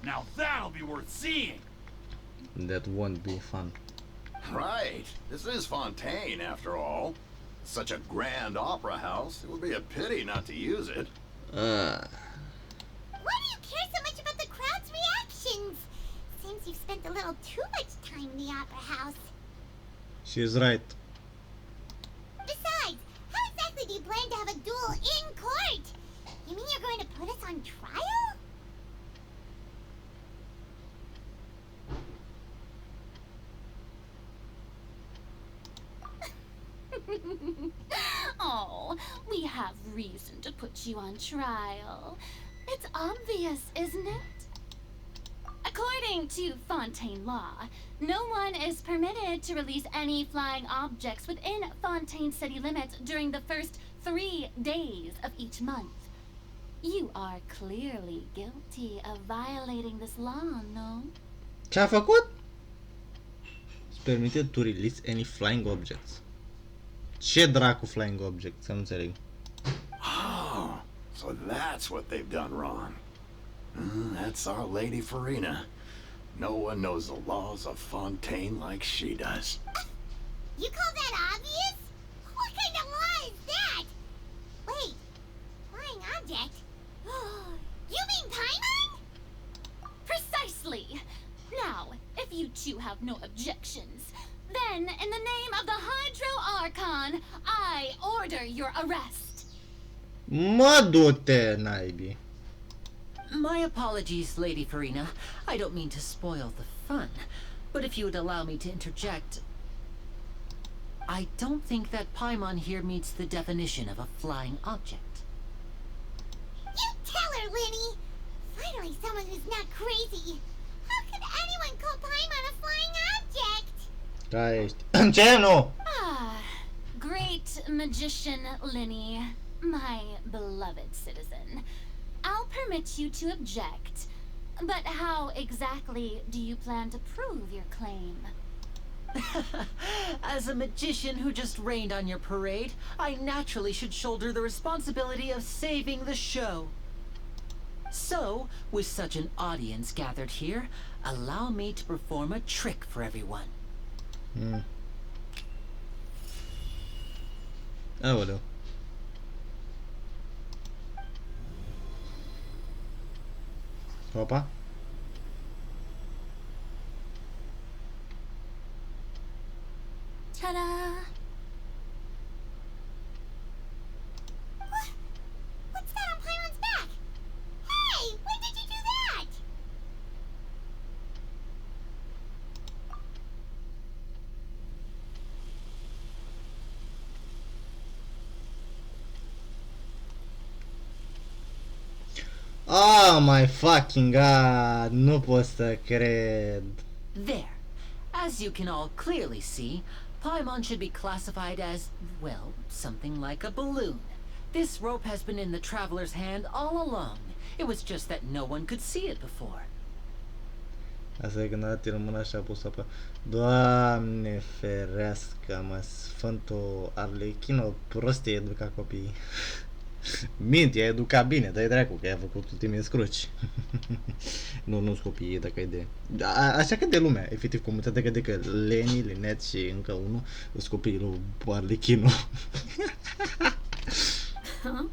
Now that'll be worth seeing. That won't be fun. Right. This is Fontain, after all. Such a grand opera house. It would be a pity not to use it. Why do you care so much about the crowd's reactions? Seems you've spent a little too much time in the opera house. She's right. Besides, how exactly do you plan to have a duel in court? You mean you're going to put us on trial? Oh, we have reason to put you on trial. It's obvious, isn't it? According to Fontaine law, no one is permitted to release any flying objects within Fontaine city limits during the first 3 days of each month. You are clearly guilty of violating this law, no? Ce-a făcut? It's permitted to release any flying objects. Ce dracu flying objects? Să nu înțeleg. Oh, so that's what they've done wrong. That's our Lady Farina. No one knows the laws of Fontaine like she does. You call that obvious? What kind of law is that? Wait, flying object? You mean Paimon? Precisely! Now, if you two have no objections, then in the name of the Hydro Archon, I order your arrest. Mă du-te, naibii. My apologies, Lady Farina. I don't mean to spoil the fun, but if you would allow me to interject, I don't think that Paimon here meets the definition of a flying object. You tell her, Linny! Finally someone who's not crazy. How could anyone call Paimon a flying object? Da, ești. Ce nu? Ah, great magician Linny, my beloved citizen. I'll permit you to object, but how exactly do you plan to prove your claim? As a magician who just rained on your parade, I naturally should shoulder the responsibility of saving the show. So, with such an audience gathered here, allow me to perform a trick for everyone. Aoleu. Opa. Ta-da! What's that on Paimon's back? Hey, when did you do that? Oh my fucking god, nu pot să cred. There. As you can all clearly see, Paimon should be classified as, well, something like a balloon. This rope has been in the traveler's hand all along. It was just that no one could see it before. Asta e când a dat el mâna și a pus apa. Doamne ferească-mă, Sfântul Arlechino, prostie educa copiii. Mint, i-a educat bine, dai dracu, că i-a făcut ultimii scruci. Nu-s copiii, dacă e de... Așa că de lumea, efectiv, comunitatea crede că Leni, Linet și încă unul sunt copiii lui Arlechino. Huh?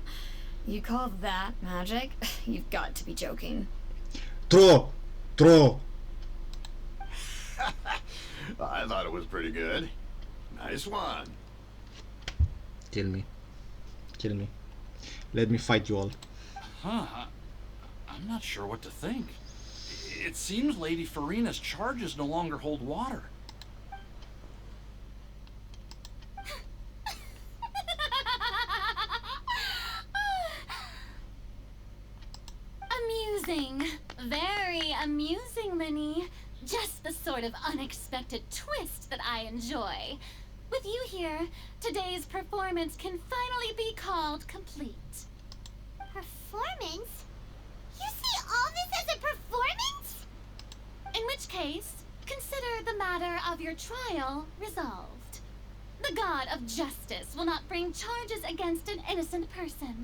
You call that magic? You've got to be joking. Tro! I thought it was pretty good. Nice one. Kill me. Let me fight you all. Huh. I'm not sure what to think. It seems Lady Farina's charges no longer hold water. Amusing. Very amusing, Linny. Just the sort of unexpected twist that I enjoy. With you here, today's performance can finally be called complete. Performance? You see all this as a performance? In which case, consider the matter of your trial resolved. The God of justice will not bring charges against an innocent person.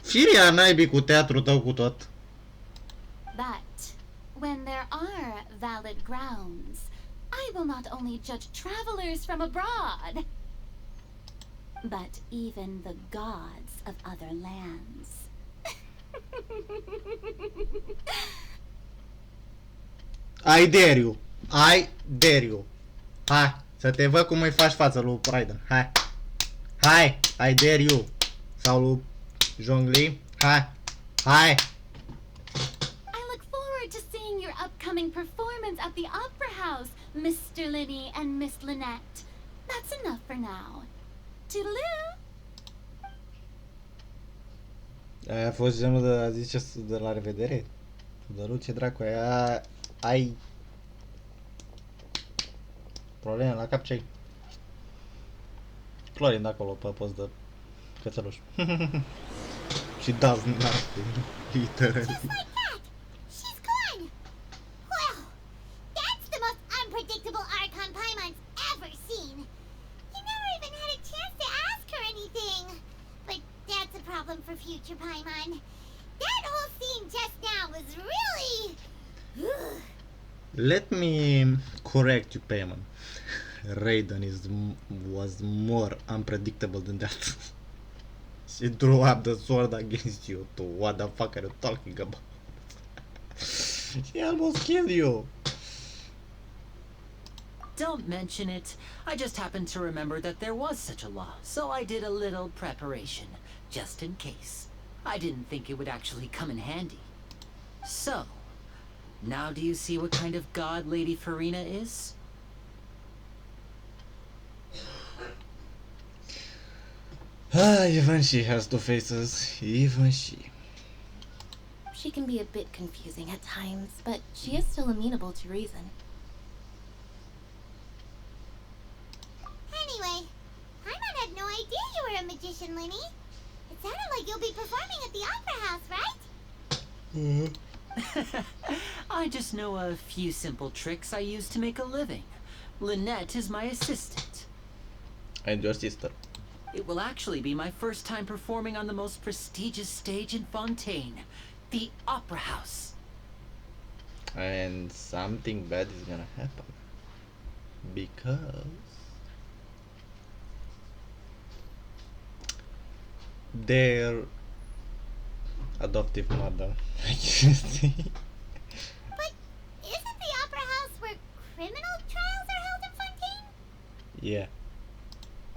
Firia naibii cu teatru tău cu tot. valid grounds. I will not only judge travelers from abroad, but even the gods of other lands. I dare you. I dare you. Hai, să te văd cum îi faci față lui Raiden. Hai. Hai, I dare you. Sau lui Zhongli. Hai. Hai. I look forward to seeing your upcoming performance at the Opera House, Mr. Linny and Miss Lynette. That's enough for now. Toodaloo! Aia a fost genul de a zice de la revedere. Dar ce dracu, aia ai probleme la cap, ce-ai? Clorin de acolo pe post de cățeluș. She does nothing, literally. Just like that! She's gone! Well, that's the most unpredictable Archon Paimon's ever seen. You never even had a chance to ask her anything. But that's a problem for future Paimon. That whole scene just now was really... Let me correct you, Payman. Raiden was more unpredictable than that. She drew up the sword against you. To what the fuck are you talking about? She almost killed you. Don't mention it. I just happened to remember that there was such a law, so I did a little preparation, just in case. I didn't think it would actually come in handy. So, now do you see what kind of god Lady Farina is? Even she has two faces. Even she. She can be a bit confusing at times, but she is still amenable to reason. Anyway, Paimon had no idea you were a magician, Linny. It sounded like you'll be performing at the Opera House, right? I just know a few simple tricks I use to make a living. Lynette is my assistant. And your sister. It will actually be my first time performing on the most prestigious stage in Fontaine, the Opera House. And something bad is gonna happen. Because their adoptive mother, I guess. But isn't the Opera House where criminal trials are held in Fontaine? Yeah.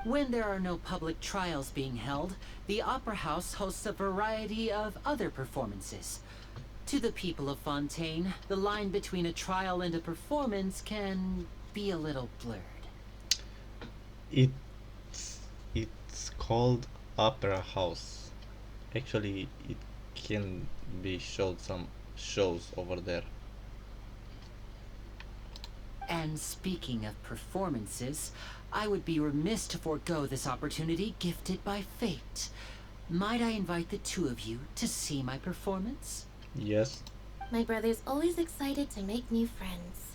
When there are no public trials being held, the Opera House hosts a variety of other performances. To the people of Fontaine, the line between a trial and a performance can be a little blurred. It's called Opera House. Actually, it can be showed some shows over there. And speaking of performances, I would be remiss to forego this opportunity gifted by fate. Might I invite the two of you to see my performance? Yes, My brother's always excited to make new friends.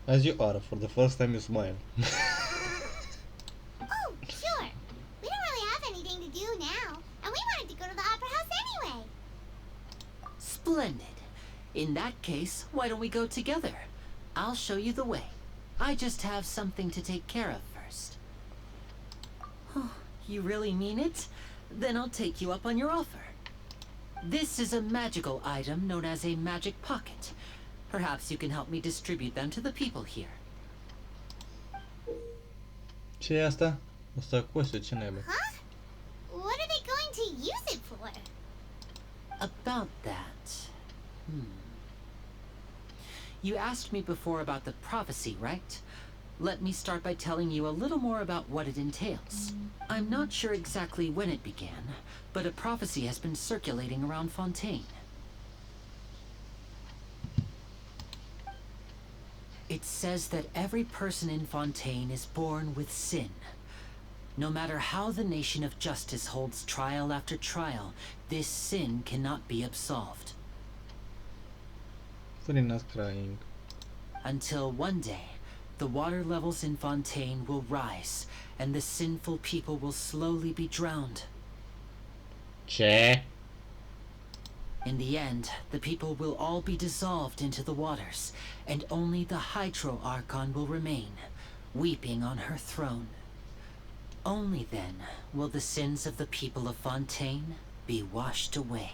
as you are. For the first time, you smile. Oh, sure. We don't really have anything to do now, and we wanted to go to the Opera House anyway. Splendid. In that case, why don't we go together? I'll show you the way. I just have something to take care of first. Oh, you really mean it? Then I'll take you up on your offer. This is a magical item known as a magic pocket. Perhaps you can help me distribute them to the people here. Ce e asta? Asta coșul, ce naiba? Huh? What are they going to use it for? About that. You asked me before about the prophecy, right? Let me start by telling you a little more about what it entails. I'm not sure exactly when it began, but a prophecy has been circulating around Fontaine. It says that every person in Fontaine is born with sin. No matter how the nation of justice holds trial after trial, this sin cannot be absolved. Farina's crying. Until one day, the water levels in Fontaine will rise, and the sinful people will slowly be drowned. Ce? In the end, the people will all be dissolved into the waters, and only the Hydro Archon will remain, weeping on her throne. Only then will the sins of the people of Fontaine be washed away.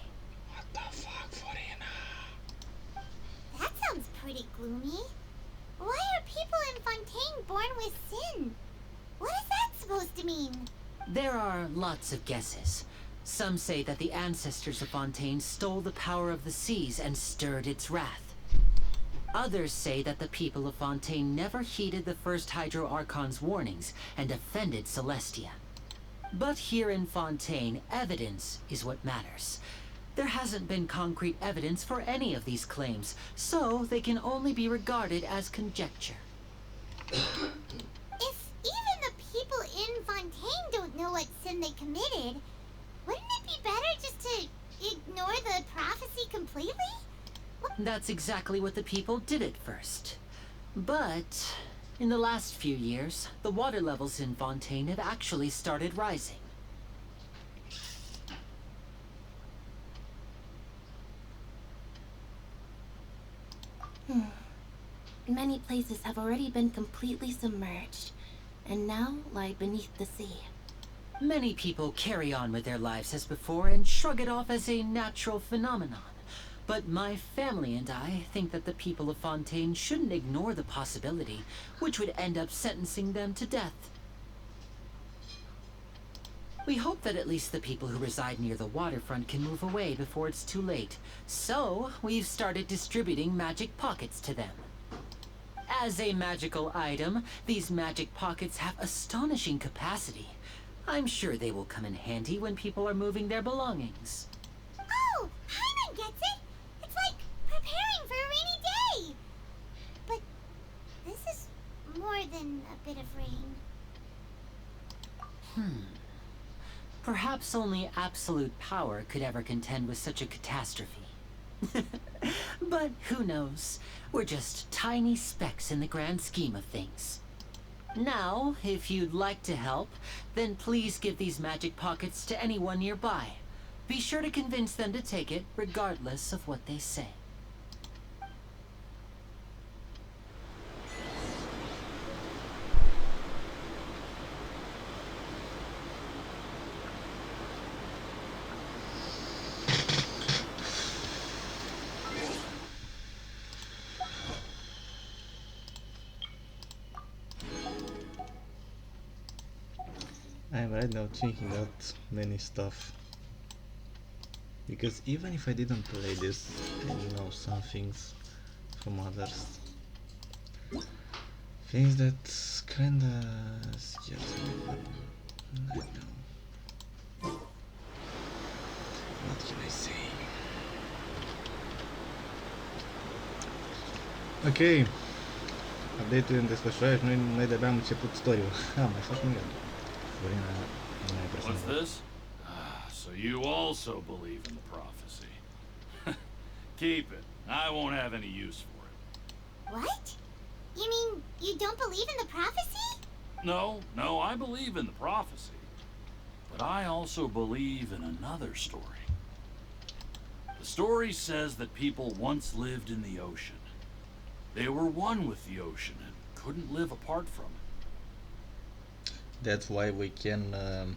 What the fuck, Farina? That sounds pretty gloomy. Why are people in Fontaine born with sin? What is that supposed to mean? There are lots of guesses. Some say that the ancestors of Fontaine stole the power of the seas and stirred its wrath. Others say that the people of Fontaine never heeded the first Hydro Archon's warnings and offended Celestia. But here in Fontaine, evidence is what matters. There hasn't been concrete evidence for any of these claims, so they can only be regarded as conjecture. If even the people in Fontaine don't know what sin they committed, wouldn't it be better just to ignore the prophecy completely? That's exactly what the people did at first. But in the last few years, the water levels in Fontaine have actually started rising. Many places have already been completely submerged, and now lie beneath the sea. Many people carry on with their lives as before and shrug it off as a natural phenomenon. But my family and I think that the people of Fontaine shouldn't ignore the possibility, which would end up sentencing them to death. We hope that at least the people who reside near the waterfront can move away before it's too late. So, we've started distributing magic pockets to them. As a magical item, these magic pockets have astonishing capacity. I'm sure they will come in handy when people are moving their belongings. Oh, Hyman gets it! It's like preparing for a rainy day! But this is more than a bit of rain. Perhaps only absolute power could ever contend with such a catastrophe. But who knows? We're just tiny specks in the grand scheme of things. Now, if you'd like to help, then please give these magic pockets to anyone nearby. Be sure to convince them to take it, regardless of what they say. I'm right now thinking out many stuff. Because even if I didn't play this, I know some things from others. Things that kinda scares me, but I know. What can I say? Ok. Update-ul e în desfășurare și noi de-abia am început story-ul. Mai fac un gând. What's this? So you also believe in the prophecy. Keep it. I won't have any use for it. What? You mean you don't believe in the prophecy? No, I believe in the prophecy. But I also believe in another story. The story says that people once lived in the ocean. They were one with the ocean and couldn't live apart from it. That's why we can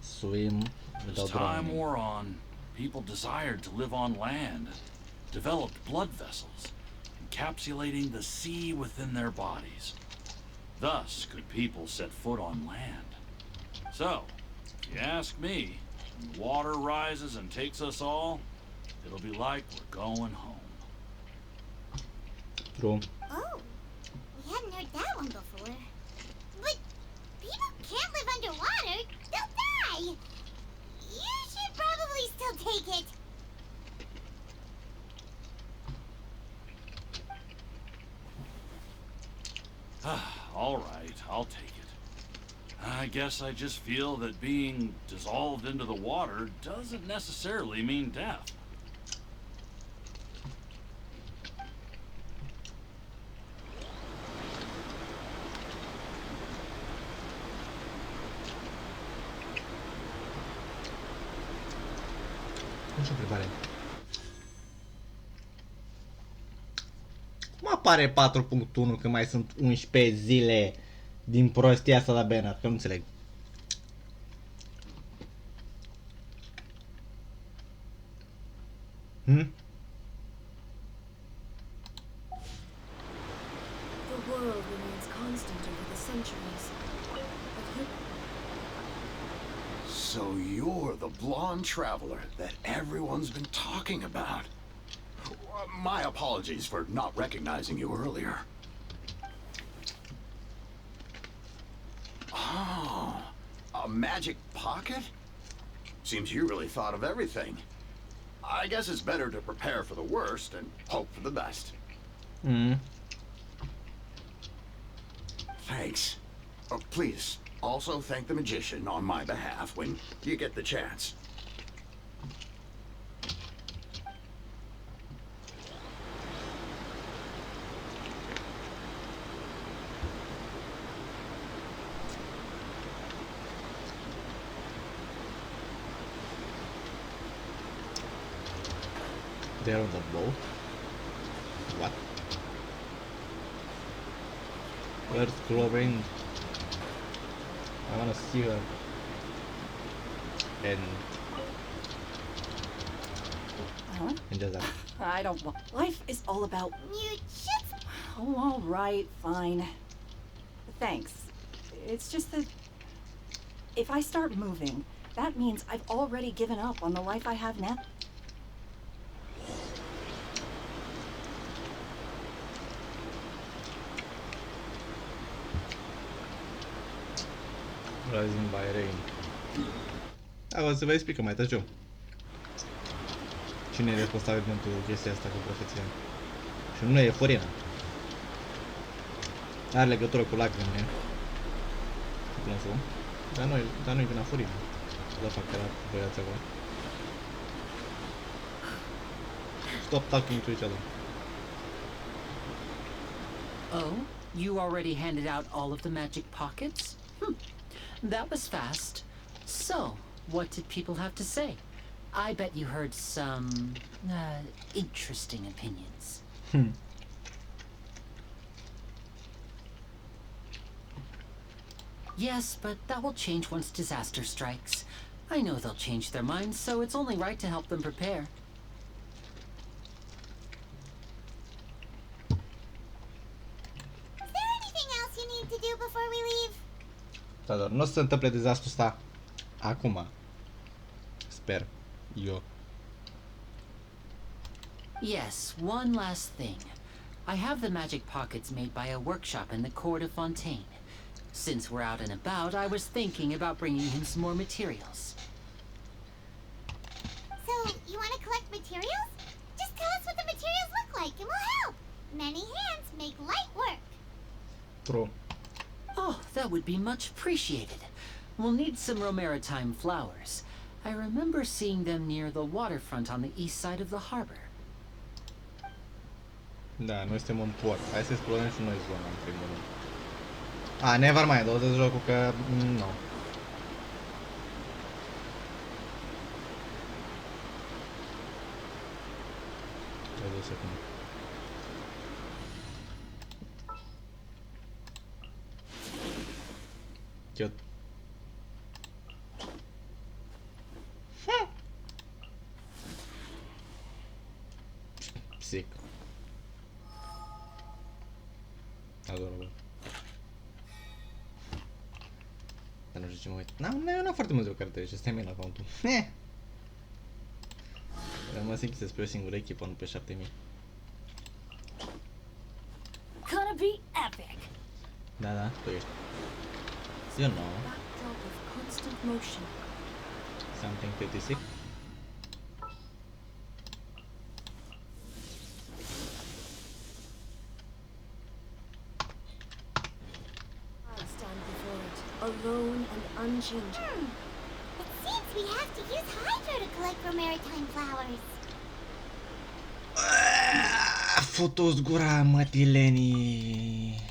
swim without As time drowning. wore on, people desired to live on land, developed blood vessels, encapsulating the sea within their bodies. Thus could people set foot on land. So, if you ask me, when the water rises and takes us all, it'll be like we're going home. True. Oh, we hadn't heard that one before. But people can't live underwater. They'll die. You should probably still take it. All right, I'll take it. I guess I just feel that being dissolved into the water doesn't necessarily mean death. Nici o întrebare. Cum apare 4.1 când mai sunt 11 zile din prostia asta la banner? Că nu înțeleg. Hmm? The world remains constant over the centuries. But who... So you're the blonde traveler that everyone's been talking about. My apologies for not recognizing you earlier. Oh, a magic pocket? Seems you really thought of everything. I guess it's better to prepare for the worst and hope for the best. Thanks. Please, also thank the magician on my behalf when you get the chance. They're on the boat? What? Where's Clorin? I wanna see her. And just that. I don't want. Life is all about. You should. Oh, all right, fine. Thanks. It's just that if I start moving, that means I've already given up on the life I have now. Rising by rain. O să vă explic mai târziu. Cine e responsabil pentru chestia asta cu profeția? Și nu e Forina. Are legătură cu lacrimile. Cu plânsul. Dar nu-i vina Forina. Da, fac că era băiața acolo. Stop talking to each other. Oh, you already handed out all of the magic pockets? That was fast. So, what did people have to say? I bet you heard some interesting opinions. Yes, but that will change once disaster strikes. I know they'll change their minds, so it's only right to help them prepare. Is there anything else you need to do before we leave? Da, dar nu o să se întâmple dezastrul ăsta acum. Sper. Eu. Yes, one last thing. I have the magic pockets made by a workshop in the court of Fontain. Since we're out and about, I was thinking about bringing him some more materials. So, you want to collect materials? Just tell us what the materials look like and we'll help. Many hands make light work. True. Oh, that would be much appreciated. We'll need some romaritime flowers. I remember seeing them near the waterfront on the east side of the harbor. Da, noi suntem în port. Hai să explorăm și noi zona în primul rând. Never mind, o să jocul că... nu. Hai o secundă. Eu... Sick. Adorable. Dar nu știu ce mă uit. N-am foarte multe caractere și ăsta e main account-ul. Mă simt despre o singură echipă, nu pe 7000. Gonna be epic. Da, tu ești. You know. Backdrop of constant motion. Something pretty sick. I stand before it, alone and unchanging. It seems we have to use Hydro to collect romaritime flowers. Futu-ți gura, mătilenii!